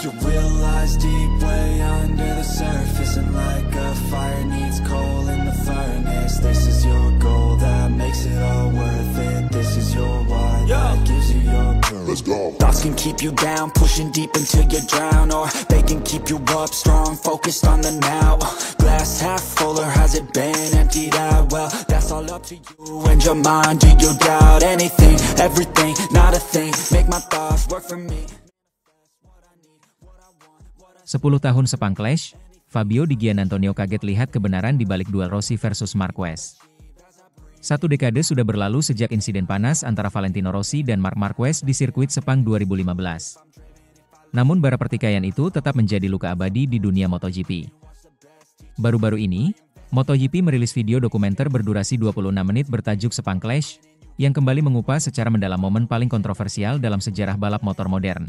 You realize deep way under the surface, and like a fire needs coal in the furnace. This is your goal that makes it all worth it. This is your why that gives you your purpose. Let's go. Thoughts can keep you down, pushing deep until you drown, or they can keep you up strong, focused on the now. Glass half full, or has it been emptied out? Well, that's all up to you and your mind. Do you doubt anything, everything, not a thing? Make my thoughts work for me. 10 tahun sepang clash, Fabio Di Giannantonio kaget lihat kebenaran di balik duel Rossi versus Marquez. 1 dekade sudah berlalu sejak insiden panas antara Valentino Rossi dan Marc Marquez di sirkuit Sepang 2015. Namun bara pertikaian itu tetap menjadi luka abadi di dunia MotoGP. Baru-baru ini, MotoGP merilis video dokumenter berdurasi 26 menit bertajuk Sepang Clash, yang kembali mengupas secara mendalam momen paling kontroversial dalam sejarah balap motor modern.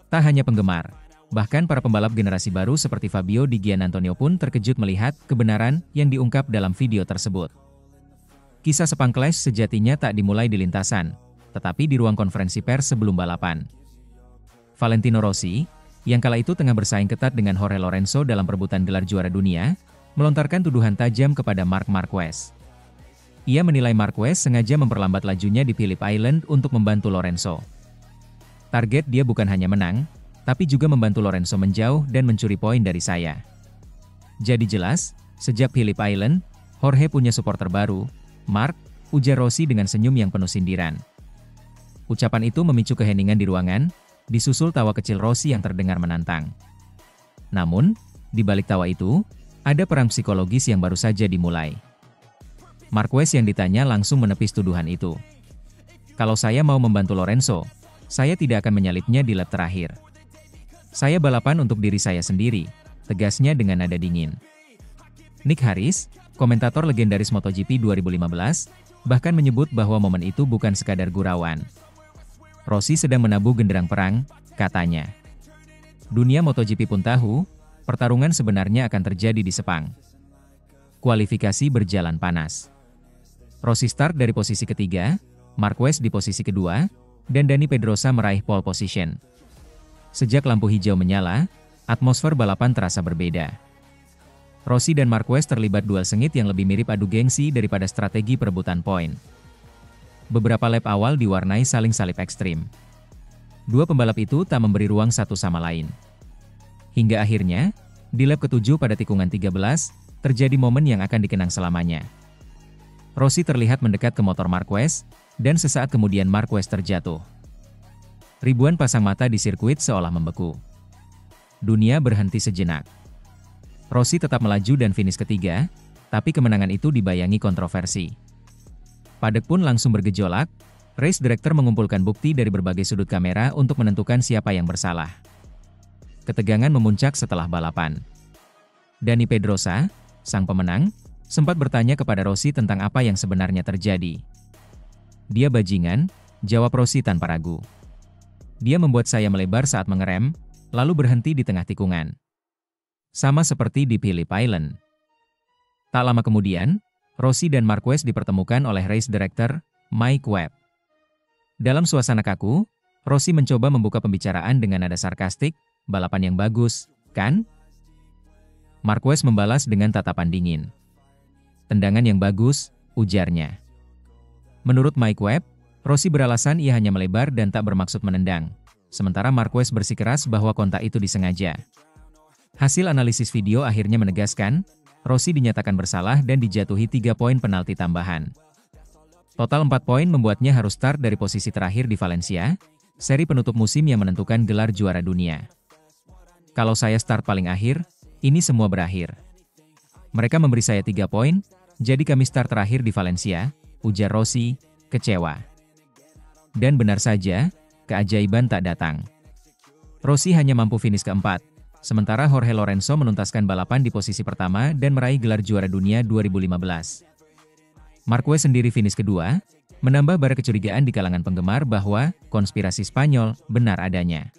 Tak hanya penggemar, bahkan para pembalap generasi baru seperti Fabio Di Giannantonio pun terkejut melihat kebenaran yang diungkap dalam video tersebut. Kisah Sepang Clash sejatinya tak dimulai di lintasan, tetapi di ruang konferensi pers sebelum balapan. Valentino Rossi, yang kala itu tengah bersaing ketat dengan Jorge Lorenzo dalam perebutan gelar juara dunia, melontarkan tuduhan tajam kepada Marc Marquez. Ia menilai Marquez sengaja memperlambat lajunya di Phillip Island untuk membantu Lorenzo. Target dia bukan hanya menang, tapi juga membantu Lorenzo menjauh dan mencuri poin dari saya. Jadi jelas, sejak Phillip Island, Jorge punya supporter baru, Marc, ujar Rossi dengan senyum yang penuh sindiran. Ucapan itu memicu keheningan di ruangan, disusul tawa kecil Rossi yang terdengar menantang. Namun, di balik tawa itu, ada perang psikologis yang baru saja dimulai. Marquez yang ditanya langsung menepis tuduhan itu. Kalau saya mau membantu Lorenzo, saya tidak akan menyalipnya di lap terakhir. Saya balapan untuk diri saya sendiri, tegasnya dengan nada dingin. Nick Harris, komentator legendaris MotoGP 2015, bahkan menyebut bahwa momen itu bukan sekadar gurauan. Rossi sedang menabuh genderang perang, katanya. Dunia MotoGP pun tahu, pertarungan sebenarnya akan terjadi di Sepang. Kualifikasi berjalan panas. Rossi start dari posisi ketiga, Marquez di posisi kedua, dan Dani Pedrosa meraih pole position. Sejak lampu hijau menyala, atmosfer balapan terasa berbeda. Rossi dan Marquez terlibat duel sengit yang lebih mirip adu gengsi daripada strategi perebutan poin. Beberapa lap awal diwarnai saling salip ekstrim. Dua pembalap itu tak memberi ruang satu sama lain. Hingga akhirnya, di lap ke-7 pada tikungan 13, terjadi momen yang akan dikenang selamanya. Rossi terlihat mendekat ke motor Marquez, dan sesaat kemudian Marquez terjatuh. Ribuan pasang mata di sirkuit seolah membeku. Dunia berhenti sejenak. Rossi tetap melaju dan finish ketiga, tapi kemenangan itu dibayangi kontroversi. Padek pun langsung bergejolak, race director mengumpulkan bukti dari berbagai sudut kamera untuk menentukan siapa yang bersalah. Ketegangan memuncak setelah balapan. Dani Pedrosa, sang pemenang, sempat bertanya kepada Rossi tentang apa yang sebenarnya terjadi. Dia bajingan, jawab Rossi tanpa ragu. Dia membuat saya melebar saat mengerem, lalu berhenti di tengah tikungan. Sama seperti di Phillip Island. Tak lama kemudian, Rossi dan Marquez dipertemukan oleh race director, Mike Webb. Dalam suasana kaku, Rossi mencoba membuka pembicaraan dengan nada sarkastik, balapan yang bagus, kan? Marquez membalas dengan tatapan dingin. Tendangan yang bagus, ujarnya. Menurut Mike Webb, Rossi beralasan ia hanya melebar dan tak bermaksud menendang, sementara Marquez bersikeras bahwa kontak itu disengaja. Hasil analisis video akhirnya menegaskan, Rossi dinyatakan bersalah dan dijatuhi 3 poin penalti tambahan. Total 4 poin membuatnya harus start dari posisi terakhir di Valencia, seri penutup musim yang menentukan gelar juara dunia. Kalau saya start paling akhir, ini semua berakhir. Mereka memberi saya 3 poin, jadi kami start terakhir di Valencia, ujar Rossi, kecewa. Dan benar saja, keajaiban tak datang. Rossi hanya mampu finish keempat. Sementara Jorge Lorenzo menuntaskan balapan di posisi pertama dan meraih gelar juara dunia 2015. Marquez sendiri finish kedua, menambah bara kecurigaan di kalangan penggemar bahwa konspirasi Spanyol benar adanya.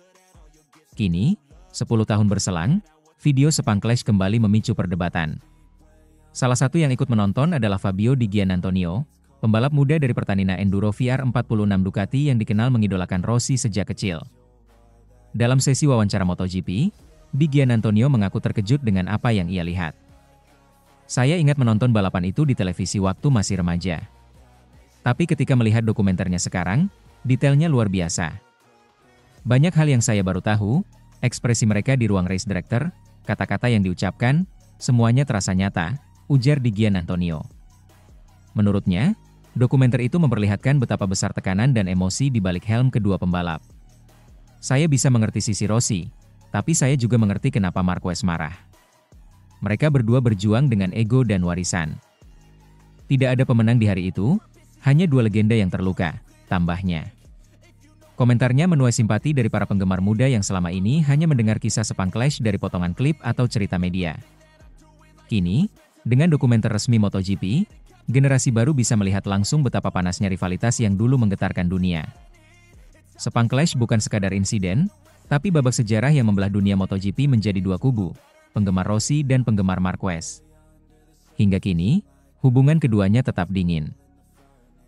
Kini, 10 tahun berselang, video Sepang Clash kembali memicu perdebatan. Salah satu yang ikut menonton adalah Fabio Di Giannantonio, pembalap muda dari Pertamina Enduro VR46 Ducati yang dikenal mengidolakan Rossi sejak kecil. Dalam sesi wawancara MotoGP, Di Giannantonio mengaku terkejut dengan apa yang ia lihat. Saya ingat menonton balapan itu di televisi waktu masih remaja. Tapi ketika melihat dokumenternya sekarang, detailnya luar biasa. Banyak hal yang saya baru tahu, ekspresi mereka di ruang race director, kata-kata yang diucapkan, semuanya terasa nyata, ujar Di Giannantonio. Menurutnya, dokumenter itu memperlihatkan betapa besar tekanan dan emosi di balik helm kedua pembalap. Saya bisa mengerti sisi Rossi, tapi saya juga mengerti kenapa Marquez marah. Mereka berdua berjuang dengan ego dan warisan. Tidak ada pemenang di hari itu, hanya dua legenda yang terluka, tambahnya. Komentarnya menuai simpati dari para penggemar muda yang selama ini hanya mendengar kisah sepang clash dari potongan klip atau cerita media. Kini, dengan dokumenter resmi MotoGP, generasi baru bisa melihat langsung betapa panasnya rivalitas yang dulu menggetarkan dunia. Sepang clash bukan sekadar insiden, tapi babak sejarah yang membelah dunia MotoGP menjadi dua kubu, penggemar Rossi dan penggemar Marquez. Hingga kini, hubungan keduanya tetap dingin.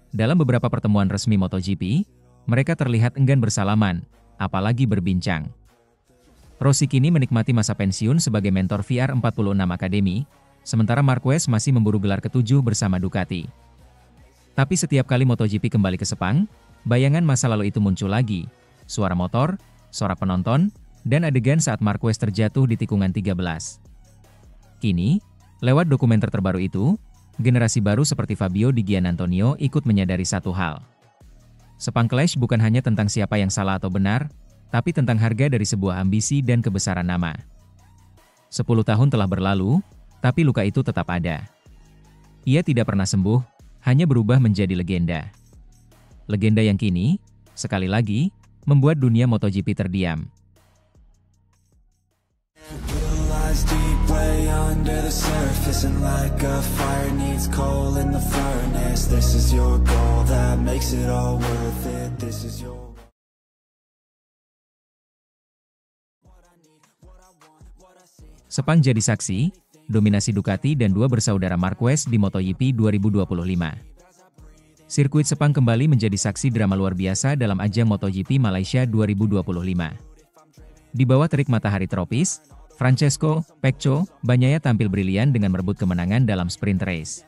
Dalam beberapa pertemuan resmi MotoGP, mereka terlihat enggan bersalaman, apalagi berbincang. Rossi kini menikmati masa pensiun sebagai mentor VR46 Academy, sementara Marquez masih memburu gelar ke-7 bersama Ducati. Tapi setiap kali MotoGP kembali ke Sepang, bayangan masa lalu itu muncul lagi, suara motor, suara penonton, dan adegan saat Marquez terjatuh di tikungan 13. Kini, lewat dokumenter terbaru itu, generasi baru seperti Fabio Di Giannantonio ikut menyadari satu hal. Sepang clash bukan hanya tentang siapa yang salah atau benar, tapi tentang harga dari sebuah ambisi dan kebesaran nama. 10 tahun telah berlalu, tapi luka itu tetap ada. Ia tidak pernah sembuh, hanya berubah menjadi legenda. Legenda yang kini, sekali lagi, membuat dunia MotoGP terdiam. Deep way under the surface, and like a fire needs coal in the furnace. This is your goal that makes it all worth it. This is your Sepang jadi saksi, dominasi Ducati dan dua bersaudara Marquez di MotoGP 2025. Sirkuit Sepang kembali menjadi saksi drama luar biasa dalam ajang MotoGP Malaysia 2025. Di bawah terik matahari tropis, Francesco Pecco Bagnaia tampil brilian dengan merebut kemenangan dalam sprint race.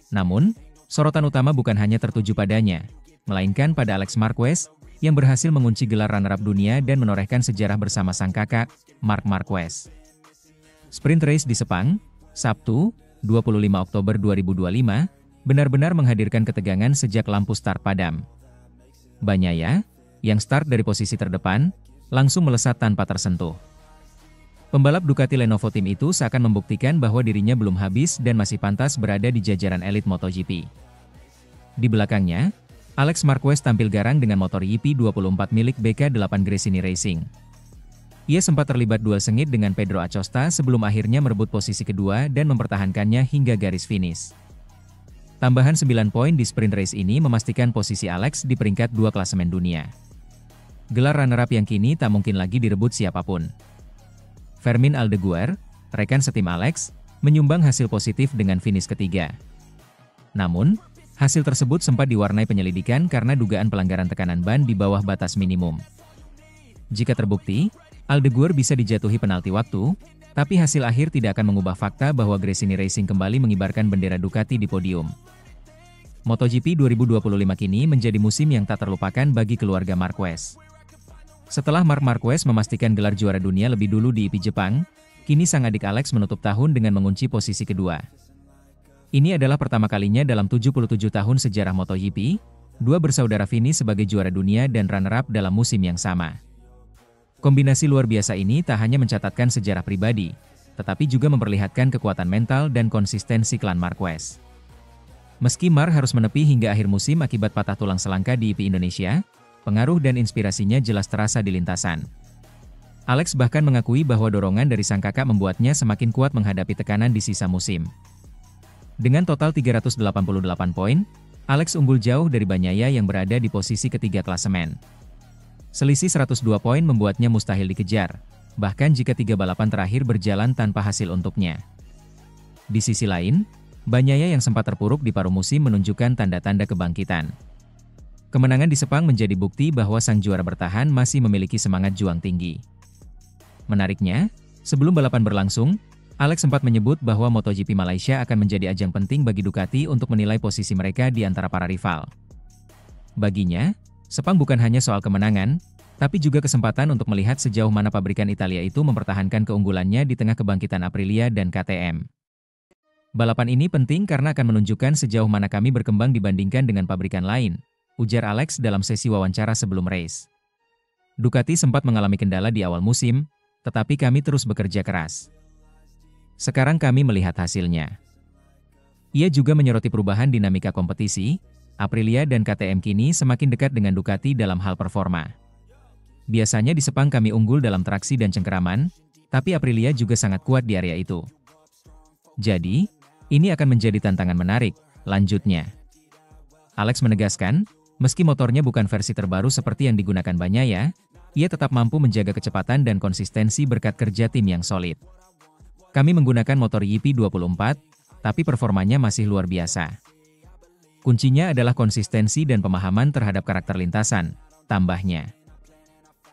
Namun, sorotan utama bukan hanya tertuju padanya, melainkan pada Alex Marquez, yang berhasil mengunci gelar runner-up dunia dan menorehkan sejarah bersama sang kakak, Marc Marquez. Sprint race di Sepang, Sabtu, 25 Oktober 2025, benar-benar menghadirkan ketegangan sejak lampu start padam. Bagnaia, yang start dari posisi terdepan, langsung melesat tanpa tersentuh. Pembalap Ducati Lenovo Team itu seakan membuktikan bahwa dirinya belum habis dan masih pantas berada di jajaran elit MotoGP. Di belakangnya, Alex Marquez tampil garang dengan motor YP24 milik BK8 Gresini Racing. Ia sempat terlibat duel sengit dengan Pedro Acosta sebelum akhirnya merebut posisi kedua dan mempertahankannya hingga garis finish. Tambahan 9 poin di sprint race ini memastikan posisi Alex di peringkat 2 klasemen dunia. Gelar runner-up yang kini tak mungkin lagi direbut siapapun. Fermin Aldeguer, rekan setim Alex, menyumbang hasil positif dengan finish ketiga. Namun, hasil tersebut sempat diwarnai penyelidikan karena dugaan pelanggaran tekanan ban di bawah batas minimum. Jika terbukti, Aldeguer bisa dijatuhi penalti waktu, tapi hasil akhir tidak akan mengubah fakta bahwa Gresini Racing kembali mengibarkan bendera Ducati di podium. MotoGP 2025 kini menjadi musim yang tak terlupakan bagi keluarga Marquez. Setelah Marc Marquez memastikan gelar juara dunia lebih dulu di IP Jepang, kini sang adik Alex menutup tahun dengan mengunci posisi kedua. Ini adalah pertama kalinya dalam 77 tahun sejarah MotoGP, dua bersaudara finish sebagai juara dunia dan runner-up dalam musim yang sama. Kombinasi luar biasa ini tak hanya mencatatkan sejarah pribadi, tetapi juga memperlihatkan kekuatan mental dan konsistensi klan Marquez. Meski Marc harus menepi hingga akhir musim akibat patah tulang selangka di IP Indonesia, pengaruh dan inspirasinya jelas terasa di lintasan. Alex bahkan mengakui bahwa dorongan dari sang kakak membuatnya semakin kuat menghadapi tekanan di sisa musim. Dengan total 388 poin, Alex unggul jauh dari Bagnaia yang berada di posisi ketiga klasemen. Selisih 102 poin membuatnya mustahil dikejar, bahkan jika 3 balapan terakhir berjalan tanpa hasil untuknya. Di sisi lain, Bagnaia yang sempat terpuruk di paruh musim menunjukkan tanda-tanda kebangkitan. kemenangan di Sepang menjadi bukti bahwa sang juara bertahan masih memiliki semangat juang tinggi. Menariknya, sebelum balapan berlangsung, Alex sempat menyebut bahwa MotoGP Malaysia akan menjadi ajang penting bagi Ducati untuk menilai posisi mereka di antara para rival. Baginya, Sepang bukan hanya soal kemenangan, tapi juga kesempatan untuk melihat sejauh mana pabrikan Italia itu mempertahankan keunggulannya di tengah kebangkitan Aprilia dan KTM. Balapan ini penting karena akan menunjukkan sejauh mana kami berkembang dibandingkan dengan pabrikan lain, ujar Alex dalam sesi wawancara sebelum race. Ducati sempat mengalami kendala di awal musim, tetapi kami terus bekerja keras. Sekarang kami melihat hasilnya. Ia juga menyoroti perubahan dinamika kompetisi, Aprilia dan KTM kini semakin dekat dengan Ducati dalam hal performa. Biasanya di Sepang kami unggul dalam traksi dan cengkeraman, tapi Aprilia juga sangat kuat di area itu. Jadi, ini akan menjadi tantangan menarik, lanjutnya. Alex menegaskan, meski motornya bukan versi terbaru seperti yang digunakan Bagnaia, ia tetap mampu menjaga kecepatan dan konsistensi berkat kerja tim yang solid. Kami menggunakan motor YP24, tapi performanya masih luar biasa. Kuncinya adalah konsistensi dan pemahaman terhadap karakter lintasan, tambahnya.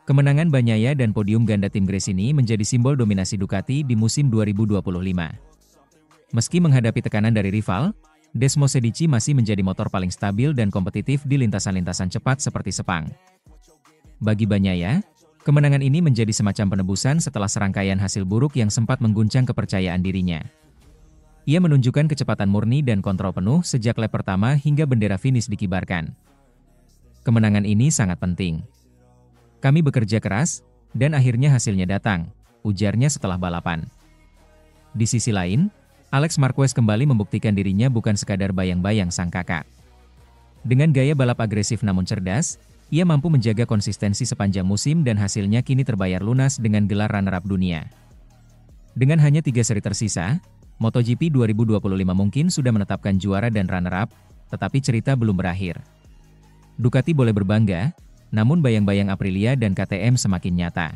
Kemenangan Bagnaia dan podium ganda tim Grace ini menjadi simbol dominasi Ducati di musim 2025. Meski menghadapi tekanan dari rival, Desmosedici masih menjadi motor paling stabil dan kompetitif di lintasan-lintasan cepat seperti Sepang. Bagi Bagnaia, kemenangan ini menjadi semacam penebusan setelah serangkaian hasil buruk yang sempat mengguncang kepercayaan dirinya. Ia menunjukkan kecepatan murni dan kontrol penuh sejak lap pertama hingga bendera finish dikibarkan. Kemenangan ini sangat penting. Kami bekerja keras, dan akhirnya hasilnya datang, ujarnya setelah balapan. Di sisi lain, Alex Marquez kembali membuktikan dirinya bukan sekadar bayang-bayang sang kakak. Dengan gaya balap agresif namun cerdas, ia mampu menjaga konsistensi sepanjang musim dan hasilnya kini terbayar lunas dengan gelar runner-up dunia. Dengan hanya 3 seri tersisa, MotoGP 2025 mungkin sudah menetapkan juara dan runner-up, tetapi cerita belum berakhir. Ducati boleh berbangga, namun bayang-bayang Aprilia dan KTM semakin nyata.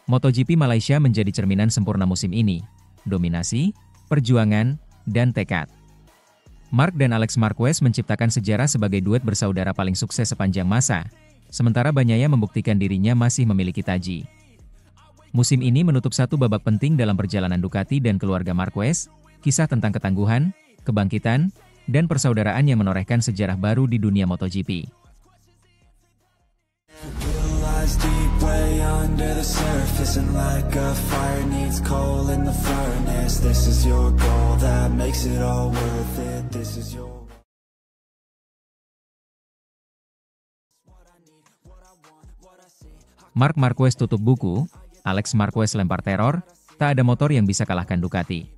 MotoGP Malaysia menjadi cerminan sempurna musim ini, dominasi, perjuangan, dan tekad. Marc dan Alex Marquez menciptakan sejarah sebagai duet bersaudara paling sukses sepanjang masa, sementara Bagnaia membuktikan dirinya masih memiliki taji. Musim ini menutup satu babak penting dalam perjalanan Ducati dan keluarga Marquez, kisah tentang ketangguhan, kebangkitan, dan persaudaraan yang menorehkan sejarah baru di dunia MotoGP. Deep way under the surface, and like a fire needs coal in the furnace. This is your goal that makes it all worth it. This is your Marc Marquez tutup buku, Alex Marquez lempar teror, tak ada motor yang bisa kalahkan Ducati.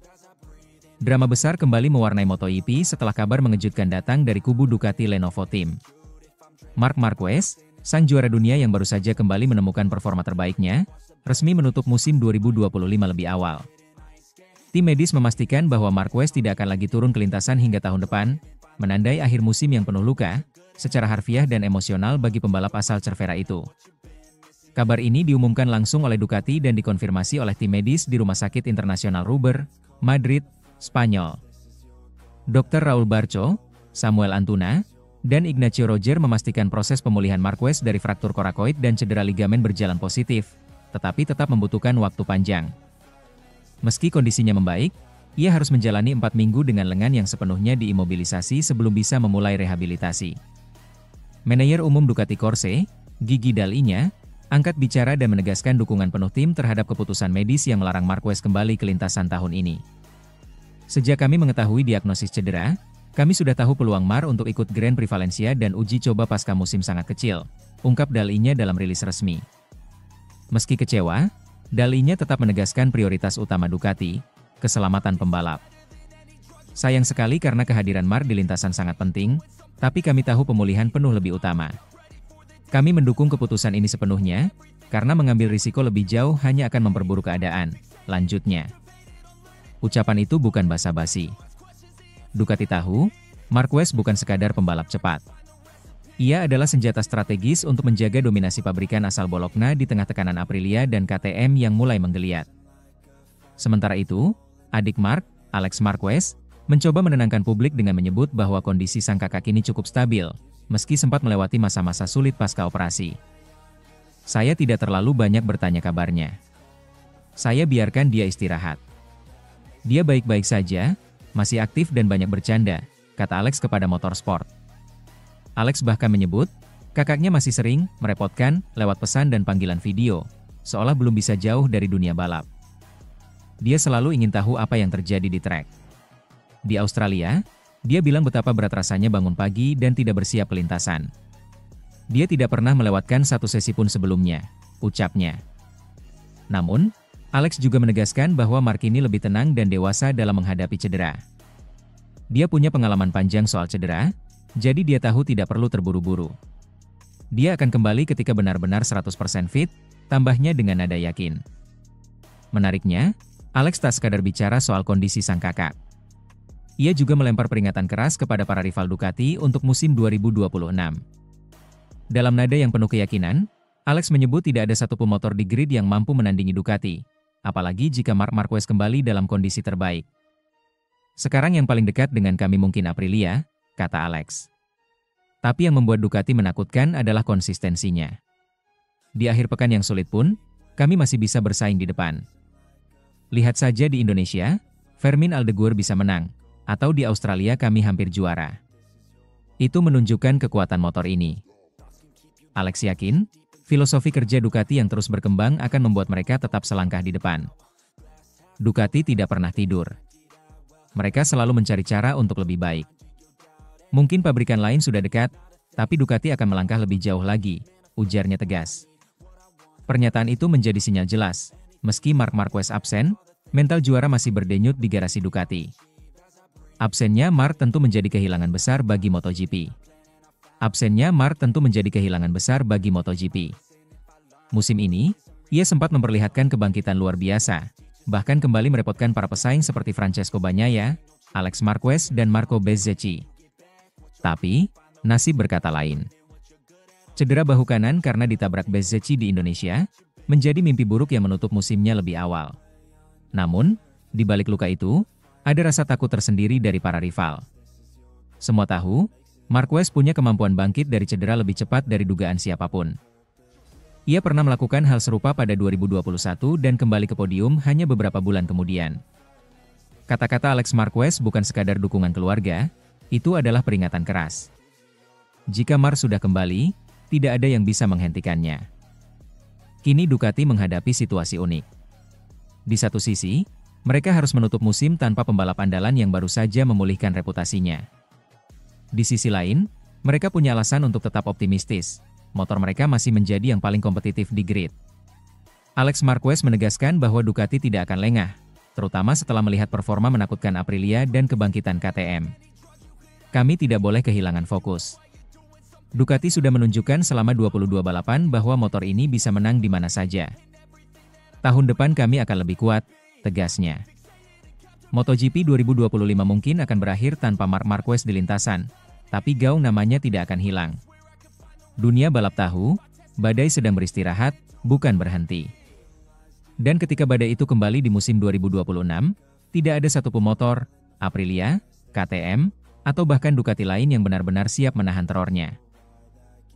Drama besar kembali mewarnai MotoGP setelah kabar mengejutkan datang dari kubu Ducati Lenovo Team. Marc Marquez, sang juara dunia yang baru saja kembali menemukan performa terbaiknya, resmi menutup musim 2025 lebih awal. Tim medis memastikan bahwa Marquez tidak akan lagi turun ke lintasan hingga tahun depan, menandai akhir musim yang penuh luka, secara harfiah dan emosional bagi pembalap asal Cervera itu. Kabar ini diumumkan langsung oleh Ducati dan dikonfirmasi oleh tim medis di Rumah Sakit Internasional Ruber, Madrid, Spanyol. Dr. Raul Barco, Samuel Antuna, dan Ignacio Roger memastikan proses pemulihan Marquez dari fraktur korakoid dan cedera ligamen berjalan positif, tetapi tetap membutuhkan waktu panjang. Meski kondisinya membaik, ia harus menjalani 4 minggu dengan lengan yang sepenuhnya diimobilisasi sebelum bisa memulai rehabilitasi. Manajer umum Ducati Corse, Gigi Dall'Igna, angkat bicara dan menegaskan dukungan penuh tim terhadap keputusan medis yang melarang Marquez kembali ke lintasan tahun ini. Sejak kami mengetahui diagnosis cedera, kami sudah tahu peluang Mar untuk ikut Grand Prix Valencia dan uji coba pasca musim sangat kecil, ungkap Dall'Igna dalam rilis resmi. Meski kecewa, Dall'Igna tetap menegaskan prioritas utama Ducati, keselamatan pembalap. Sayang sekali karena kehadiran Mar di lintasan sangat penting, tapi kami tahu pemulihan penuh lebih utama. Kami mendukung keputusan ini sepenuhnya, karena mengambil risiko lebih jauh hanya akan memperburuk keadaan, lanjutnya. Ucapan itu bukan basa-basi. Ducati tahu, Marquez bukan sekadar pembalap cepat. Ia adalah senjata strategis untuk menjaga dominasi pabrikan asal Bologna di tengah tekanan Aprilia dan KTM yang mulai menggeliat. Sementara itu, adik Marc, Alex Marquez, mencoba menenangkan publik dengan menyebut bahwa kondisi sang kakak kini cukup stabil, meski sempat melewati masa-masa sulit pasca operasi. Saya tidak terlalu banyak bertanya kabarnya. Saya biarkan dia istirahat. Dia baik-baik saja, masih aktif dan banyak bercanda, kata Alex kepada Motorsport. Alex bahkan menyebut, kakaknya masih sering merepotkan lewat pesan dan panggilan video, seolah belum bisa jauh dari dunia balap. Dia selalu ingin tahu apa yang terjadi di trek. Di Australia, dia bilang betapa berat rasanya bangun pagi dan tidak bersiap pelintasan. Dia tidak pernah melewatkan satu sesi pun sebelumnya, ucapnya. Namun, Alex juga menegaskan bahwa Mark ini lebih tenang dan dewasa dalam menghadapi cedera. Dia punya pengalaman panjang soal cedera, jadi dia tahu tidak perlu terburu-buru. Dia akan kembali ketika benar-benar 100% fit, tambahnya dengan nada yakin. Menariknya, Alex tak sekadar bicara soal kondisi sang kakak. Ia juga melempar peringatan keras kepada para rival Ducati untuk musim 2026. Dalam nada yang penuh keyakinan, Alex menyebut tidak ada satupun motor di grid yang mampu menandingi Ducati, apalagi jika Marc Marquez kembali dalam kondisi terbaik. Sekarang yang paling dekat dengan kami mungkin Aprilia, kata Alex. Tapi yang membuat Ducati menakutkan adalah konsistensinya. Di akhir pekan yang sulit pun, kami masih bisa bersaing di depan. Lihat saja di Indonesia, Fermin Aldeguer bisa menang, atau di Australia kami hampir juara. Itu menunjukkan kekuatan motor ini. Alex yakin, filosofi kerja Ducati yang terus berkembang akan membuat mereka tetap selangkah di depan. Ducati tidak pernah tidur. Mereka selalu mencari cara untuk lebih baik. Mungkin pabrikan lain sudah dekat, tapi Ducati akan melangkah lebih jauh lagi, ujarnya tegas. Pernyataan itu menjadi sinyal jelas, meski Marc Marquez absen, mental juara masih berdenyut di garasi Ducati. Absennya Marc tentu menjadi kehilangan besar bagi MotoGP. Musim ini, ia sempat memperlihatkan kebangkitan luar biasa, bahkan kembali merepotkan para pesaing seperti Francesco Bagnaia, Alex Marquez dan Marco Bezzecchi. Tapi, nasib berkata lain. Cedera bahu kanan karena ditabrak Bezzecchi di Indonesia, menjadi mimpi buruk yang menutup musimnya lebih awal. Namun, di balik luka itu, ada rasa takut tersendiri dari para rival. Semua tahu, Marquez punya kemampuan bangkit dari cedera lebih cepat dari dugaan siapapun. Ia pernah melakukan hal serupa pada 2021 dan kembali ke podium hanya beberapa bulan kemudian. Kata-kata Alex Marquez bukan sekadar dukungan keluarga, itu adalah peringatan keras. Jika Marc sudah kembali, tidak ada yang bisa menghentikannya. Kini Ducati menghadapi situasi unik. Di satu sisi, mereka harus menutup musim tanpa pembalap andalan yang baru saja memulihkan reputasinya. Di sisi lain, mereka punya alasan untuk tetap optimistis. Motor mereka masih menjadi yang paling kompetitif di grid. Alex Marquez menegaskan bahwa Ducati tidak akan lengah, terutama setelah melihat performa menakutkan Aprilia dan kebangkitan KTM. Kami tidak boleh kehilangan fokus. Ducati sudah menunjukkan selama 22 balapan bahwa motor ini bisa menang di mana saja. Tahun depan kami akan lebih kuat, tegasnya. MotoGP 2025 mungkin akan berakhir tanpa Marc Marquez di lintasan, tapi gaung namanya tidak akan hilang. Dunia balap tahu, badai sedang beristirahat, bukan berhenti. Dan ketika badai itu kembali di musim 2026, tidak ada satupun motor, Aprilia, KTM, atau bahkan Ducati lain yang benar-benar siap menahan terornya.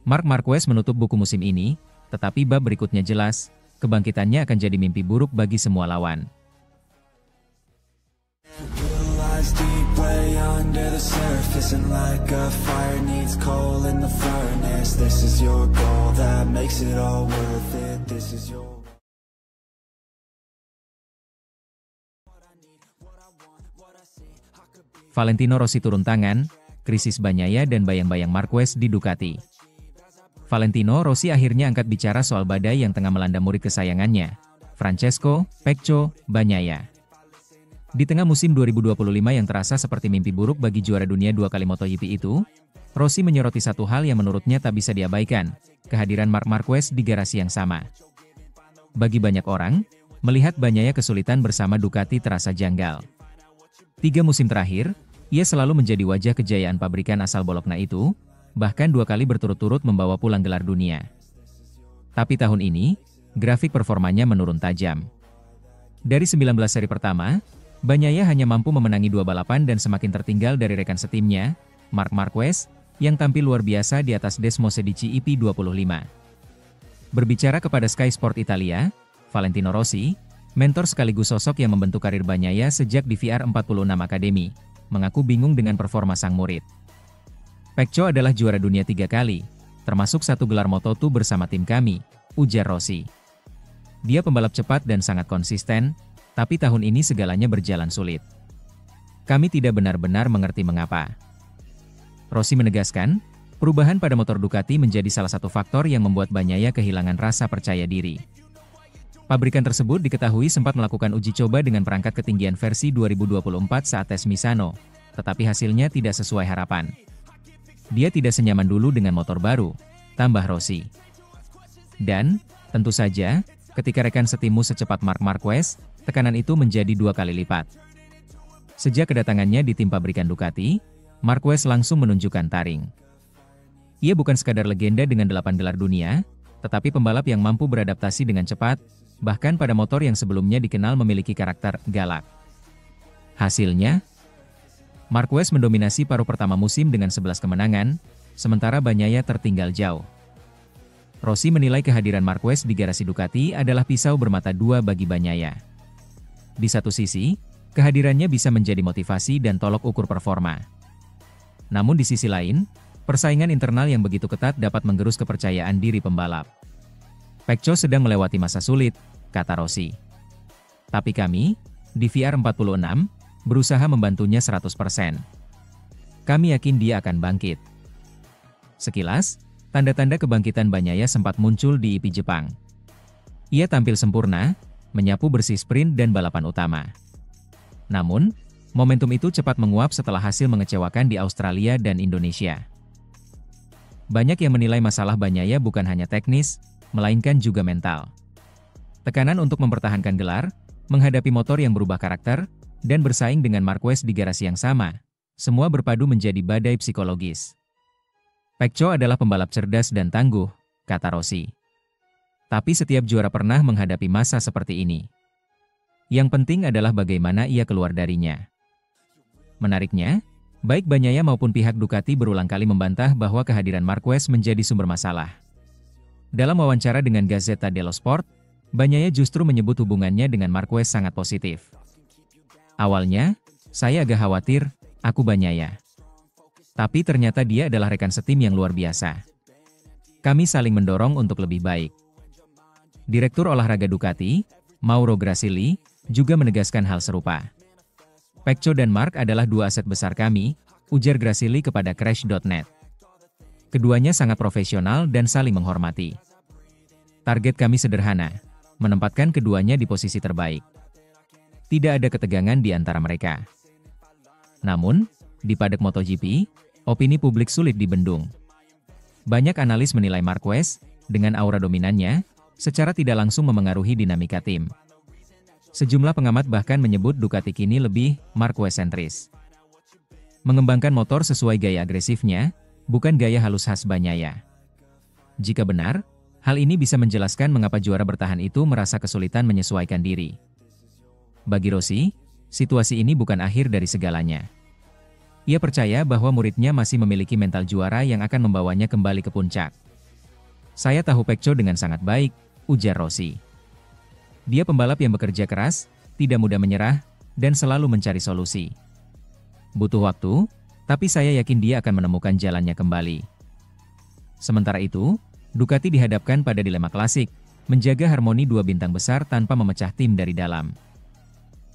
Marc Marquez menutup buku musim ini, tetapi bab berikutnya jelas, kebangkitannya akan jadi mimpi buruk bagi semua lawan. Deep way under the surface, and like a fire needs coal in the furnace. This is your goal that makes it all worth it. This is your Valentino Rossi turun tangan, krisis Bagnaia dan bayang-bayang Marquez di Ducati. Valentino Rossi akhirnya angkat bicara soal badai yang tengah melanda murid kesayangannya, Francesco Pecco Bagnaia. Di tengah musim 2025 yang terasa seperti mimpi buruk bagi juara dunia 2 kali MotoGP itu, Rossi menyoroti satu hal yang menurutnya tak bisa diabaikan, kehadiran Marc Marquez di garasi yang sama. Bagi banyak orang, melihat Bagnaia kesulitan bersama Ducati terasa janggal. 3 musim terakhir, ia selalu menjadi wajah kejayaan pabrikan asal Bologna itu, bahkan 2 kali berturut-turut membawa pulang gelar dunia. Tapi tahun ini, grafik performanya menurun tajam. Dari 19 seri pertama, Bagnaia hanya mampu memenangi 2 balapan dan semakin tertinggal dari rekan setimnya, Marc Marquez, yang tampil luar biasa di atas Desmosedici EP25. Berbicara kepada Sky Sport Italia, Valentino Rossi, mentor sekaligus sosok yang membentuk karir Bagnaia sejak di VR46 Academy, mengaku bingung dengan performa sang murid. Pecco adalah juara dunia 3 kali, termasuk 1 gelar Moto2 bersama tim kami, ujar Rossi. Dia pembalap cepat dan sangat konsisten, tapi tahun ini segalanya berjalan sulit. Kami tidak benar-benar mengerti mengapa. Rossi menegaskan, perubahan pada motor Ducati menjadi salah satu faktor yang membuat Bagnaia kehilangan rasa percaya diri. Pabrikan tersebut diketahui sempat melakukan uji coba dengan perangkat ketinggian versi 2024 saat tes Misano, tetapi hasilnya tidak sesuai harapan. Dia tidak senyaman dulu dengan motor baru, tambah Rossi. Dan, tentu saja, ketika rekan setimu secepat Marc Marquez, tekanan itu menjadi 2 kali lipat. Sejak kedatangannya di tim pabrikan Ducati, Marquez langsung menunjukkan taring. Ia bukan sekadar legenda dengan 8 gelar dunia, tetapi pembalap yang mampu beradaptasi dengan cepat, bahkan pada motor yang sebelumnya dikenal memiliki karakter galak. Hasilnya, Marquez mendominasi paruh pertama musim dengan 11 kemenangan, sementara Bagnaia tertinggal jauh. Rossi menilai kehadiran Marquez di garasi Ducati adalah pisau bermata dua bagi Bagnaia. Di satu sisi, kehadirannya bisa menjadi motivasi dan tolok ukur performa. Namun di sisi lain, persaingan internal yang begitu ketat dapat menggerus kepercayaan diri pembalap. Pecco sedang melewati masa sulit, kata Rossi. Tapi kami, di VR46, berusaha membantunya 100%. Kami yakin dia akan bangkit. Sekilas, tanda-tanda kebangkitan Bagnaia sempat muncul di EP Jepang. Ia tampil sempurna, menyapu bersih sprint dan balapan utama. Namun, momentum itu cepat menguap setelah hasil mengecewakan di Australia dan Indonesia. Banyak yang menilai masalah Bagnaia bukan hanya teknis, melainkan juga mental. Tekanan untuk mempertahankan gelar, menghadapi motor yang berubah karakter, dan bersaing dengan Marquez di garasi yang sama, semua berpadu menjadi badai psikologis. Pecco adalah pembalap cerdas dan tangguh, kata Rossi. Tapi setiap juara pernah menghadapi masa seperti ini. Yang penting adalah bagaimana ia keluar darinya. Menariknya, baik Bagnaia maupun pihak Ducati berulang kali membantah bahwa kehadiran Marquez menjadi sumber masalah. Dalam wawancara dengan Gazzetta dello Sport, Bagnaia justru menyebut hubungannya dengan Marquez sangat positif. Awalnya, saya agak khawatir, aku Bagnaia. Tapi ternyata dia adalah rekan setim yang luar biasa. Kami saling mendorong untuk lebih baik. Direktur olahraga Ducati, Mauro Grasili, juga menegaskan hal serupa. Pecco dan Marc adalah dua aset besar kami, ujar Grasili kepada Crash.net. Keduanya sangat profesional dan saling menghormati. Target kami sederhana, menempatkan keduanya di posisi terbaik. Tidak ada ketegangan di antara mereka. Namun, di paddock MotoGP, opini publik sulit dibendung. Banyak analis menilai Marquez, dengan aura dominannya, secara tidak langsung memengaruhi dinamika tim. Sejumlah pengamat bahkan menyebut Ducati kini lebih Marquez-sentris. Mengembangkan motor sesuai gaya agresifnya, bukan gaya halus khas Bagnaia. Jika benar, hal ini bisa menjelaskan mengapa juara bertahan itu merasa kesulitan menyesuaikan diri. Bagi Rossi, situasi ini bukan akhir dari segalanya. Ia percaya bahwa muridnya masih memiliki mental juara yang akan membawanya kembali ke puncak. Saya tahu Pecco dengan sangat baik, ujar Rossi. Dia pembalap yang bekerja keras, tidak mudah menyerah, dan selalu mencari solusi. Butuh waktu, tapi saya yakin dia akan menemukan jalannya kembali. Sementara itu, Ducati dihadapkan pada dilema klasik, menjaga harmoni dua bintang besar tanpa memecah tim dari dalam.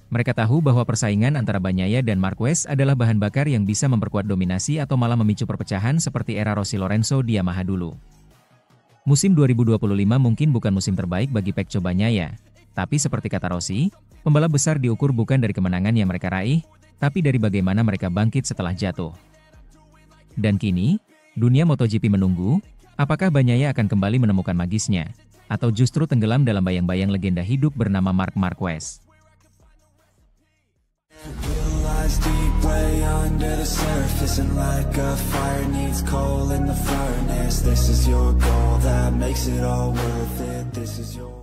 Mereka tahu bahwa persaingan antara Bagnaia dan Marquez adalah bahan bakar yang bisa memperkuat dominasi atau malah memicu perpecahan seperti era Rossi Lorenzo di Yamaha dulu. Musim 2025 mungkin bukan musim terbaik bagi Pecco Bagnaia, tapi seperti kata Rossi, pembalap besar diukur bukan dari kemenangan yang mereka raih, tapi dari bagaimana mereka bangkit setelah jatuh. Dan kini, dunia MotoGP menunggu, apakah Bagnaia akan kembali menemukan magisnya, atau justru tenggelam dalam bayang-bayang legenda hidup bernama Marc Marquez. Deep way under the surface, and like a fire needs coal in the furnace. This is your goal that makes it all worth it. This is your